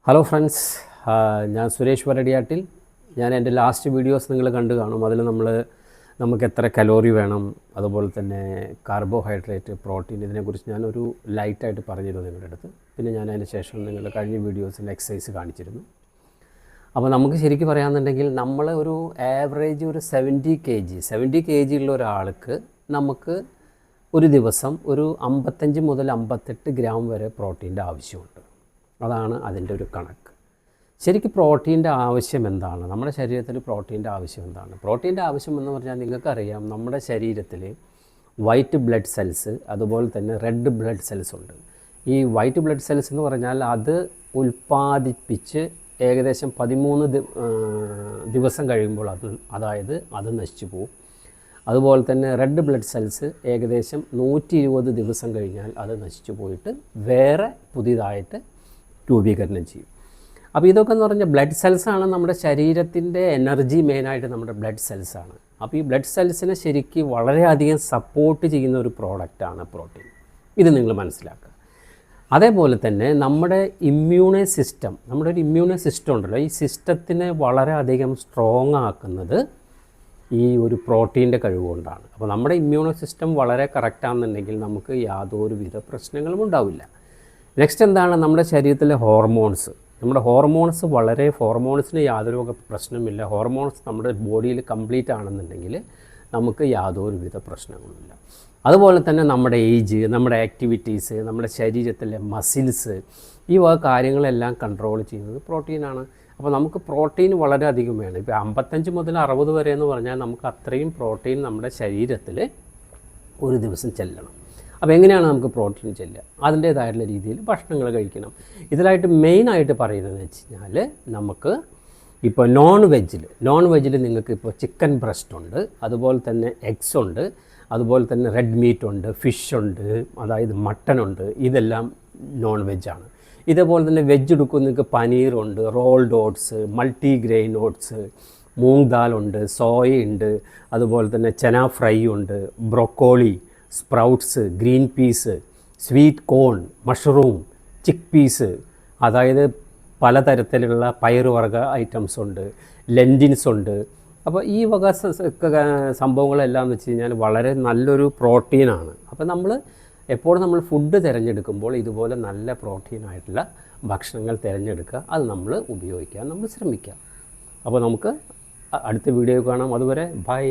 Hello friends, ഞാൻ സുരേഷ് വരടിയാട്ടിൽ. ഞാൻ എൻ്റെ ലാസ്റ്റ് വീഡിയോസ് നിങ്ങൾ കണ്ടു കാണും. അതിൽ നമുക്ക് എത്ര കലോറി വേണം, അതുപോലെ തന്നെ കാർബോഹൈഡ്രേറ്റ്, പ്രോട്ടീൻ, ഇതിനെക്കുറിച്ച് ഞാനൊരു ലൈറ്റായിട്ട് പറഞ്ഞിരുന്നു നിങ്ങളുടെ അടുത്ത്. പിന്നെ ഞാൻ അതിന് ശേഷം നിങ്ങളുടെ കഴിഞ്ഞ വീഡിയോസിൽ എക്സസൈസ് കാണിച്ചിരുന്നു. അപ്പോൾ നമുക്ക് ശരിക്കും പറയാമെന്നുണ്ടെങ്കിൽ നമ്മൾ ഒരു ആവറേജ് ഒരു 70 kg ഉള്ള ഒരാൾക്ക് നമുക്ക് ഒരു ദിവസം ഒരു 55 മുതൽ 58 ഗ്രാം വരെ പ്രോട്ടീൻ്റെ ആവശ്യമുണ്ട്. അതാണ് അതിൻ്റെ ഒരു കണക്ക്. ശരിക്കും പ്രോട്ടീൻ്റെ ആവശ്യം എന്താണ്? നമ്മുടെ ശരീരത്തിൽ പ്രോട്ടീൻ്റെ ആവശ്യം എന്താണ്? പ്രോട്ടീൻ്റെ ആവശ്യം എന്ന് പറഞ്ഞാൽ നിങ്ങൾക്കറിയാം, നമ്മുടെ ശരീരത്തിൽ വൈറ്റ് ബ്ലഡ് സെൽസ്, അതുപോലെ തന്നെ റെഡ് ബ്ലഡ് സെൽസ് ഉണ്ട്. ഈ വൈറ്റ് ബ്ലഡ് സെൽസ് എന്ന് പറഞ്ഞാൽ അത് ഉൽപ്പാദിപ്പിച്ച് ഏകദേശം 13 ദിവസം കഴിയുമ്പോൾ അത് നശിച്ചു പോകും. അതുപോലെ തന്നെ റെഡ് ബ്ലഡ് സെൽസ് ഏകദേശം 120 ദിവസം കഴിഞ്ഞാൽ അത് നശിച്ചു പോയിട്ട് വേറെ പുതിയതായിട്ട് രൂപീകരണം ചെയ്യും. അപ്പോൾ ഇതൊക്കെ എന്ന് പറഞ്ഞാൽ ബ്ലഡ് സെൽസാണ്. നമ്മുടെ ശരീരത്തിൻ്റെ എനർജി മെയിനായിട്ട് നമ്മുടെ ബ്ലഡ് സെൽസാണ്. അപ്പോൾ ഈ ബ്ലഡ് സെൽസിനെ ശരിക്കും വളരെയധികം സപ്പോർട്ട് ചെയ്യുന്ന ഒരു പ്രോഡക്റ്റാണ് പ്രോട്ടീൻ. ഇത് നിങ്ങൾ മനസ്സിലാക്കുക. അതേപോലെ തന്നെ നമ്മുടെ ഒരു ഇമ്മ്യൂണറി സിസ്റ്റം ഉണ്ടല്ലോ, ഈ സിസ്റ്റത്തിനെ വളരെയധികം സ്ട്രോങ് ആക്കുന്നത് ഈ ഒരു പ്രോട്ടീൻ്റെ കഴിവുകൊണ്ടാണ്. അപ്പോൾ നമ്മുടെ ഇമ്മ്യൂണറി സിസ്റ്റം വളരെ കറക്റ്റാണെന്നുണ്ടെങ്കിൽ നമുക്ക് യാതൊരുവിധ പ്രശ്നങ്ങളും ഉണ്ടാവില്ല. നെക്സ്റ്റ് എന്താണ്? നമ്മുടെ ശരീരത്തിലെ ഹോർമോൺസ്. ഹോർമോൺസിന് യാതൊരു പ്രശ്നമില്ല. ഹോർമോൺസ് നമ്മുടെ ബോഡിയിൽ കംപ്ലീറ്റ് ആണെന്നുണ്ടെങ്കിൽ നമുക്ക് യാതൊരുവിധ പ്രശ്നങ്ങളുമില്ല. അതുപോലെ തന്നെ നമ്മുടെ ഏജ്, നമ്മുടെ ആക്ടിവിറ്റീസ്, നമ്മുടെ ശരീരത്തിലെ മസിൽസ്, ഈ വക കാര്യങ്ങളെല്ലാം കൺട്രോൾ ചെയ്യുന്നത് പ്രോട്ടീനാണ്. അപ്പോൾ നമുക്ക് പ്രോട്ടീൻ വളരെയധികം വേണം. ഇപ്പോൾ 55 മുതൽ 60 വരെ എന്ന് പറഞ്ഞാൽ നമുക്ക് അത്രയും പ്രോട്ടീൻ നമ്മുടെ ശരീരത്തിൽ ഒരു ദിവസം ചെല്ലണം. അപ്പോൾ എങ്ങനെയാണ് നമുക്ക് പ്രോട്ടീൻ ചെല്ലുക? അതിൻ്റേതായിട്ടുള്ള രീതിയിൽ ഭക്ഷണങ്ങൾ കഴിക്കണം. ഇതിലായിട്ട് മെയിനായിട്ട് പറയുന്നതെന്ന് വെച്ച് കഴിഞ്ഞാൽ, നമുക്ക് ഇപ്പോൾ നോൺ വെജിൽ നിങ്ങൾക്ക് ഇപ്പോൾ ചിക്കൻ ബ്രസ്റ്റ് ഉണ്ട്, അതുപോലെ തന്നെ എഗ്സ് ഉണ്ട്, അതുപോലെ തന്നെ റെഡ് മീറ്റ് ഉണ്ട്, ഫിഷ് ഉണ്ട്, അതായത് മട്ടനുണ്ട്. ഇതെല്ലാം നോൺ വെജാണ്. ഇതേപോലെ തന്നെ വെജ് എടുക്കും. നിങ്ങൾക്ക് പനീറുണ്ട്, rolled oats, multigrain oats, moong dal ഉണ്ട്, സോയ ഉണ്ട്, അതുപോലെ തന്നെ ചന ഫ്രൈ ഉണ്ട്, broccoli, sprouts, green peas, sweet corn, mushroom, chickpeas, അതായത് പലതരത്തിലുള്ള പയറുവർഗ്ഗ ഐറ്റംസ് ഉണ്ട്, ലെൻറ്റിൻസ് ഉണ്ട്. അപ്പോൾ ഈ വക സംഭവങ്ങളെല്ലാം എന്ന് വെച്ച് കഴിഞ്ഞാൽ വളരെ നല്ലൊരു പ്രോട്ടീനാണ്. അപ്പോൾ നമ്മൾ ഫുഡ് തിരഞ്ഞെടുക്കുമ്പോൾ ഇതുപോലെ നല്ല പ്രോട്ടീനായിട്ടുള്ള ഭക്ഷണങ്ങൾ തിരഞ്ഞെടുക്കുക. അത് നമ്മൾ ഉപയോഗിക്കാൻ നമ്മൾ ശ്രമിക്കുക. അപ്പോൾ നമുക്ക് അടുത്ത വീഡിയോ കാണാം. അതുവരെ ബൈ.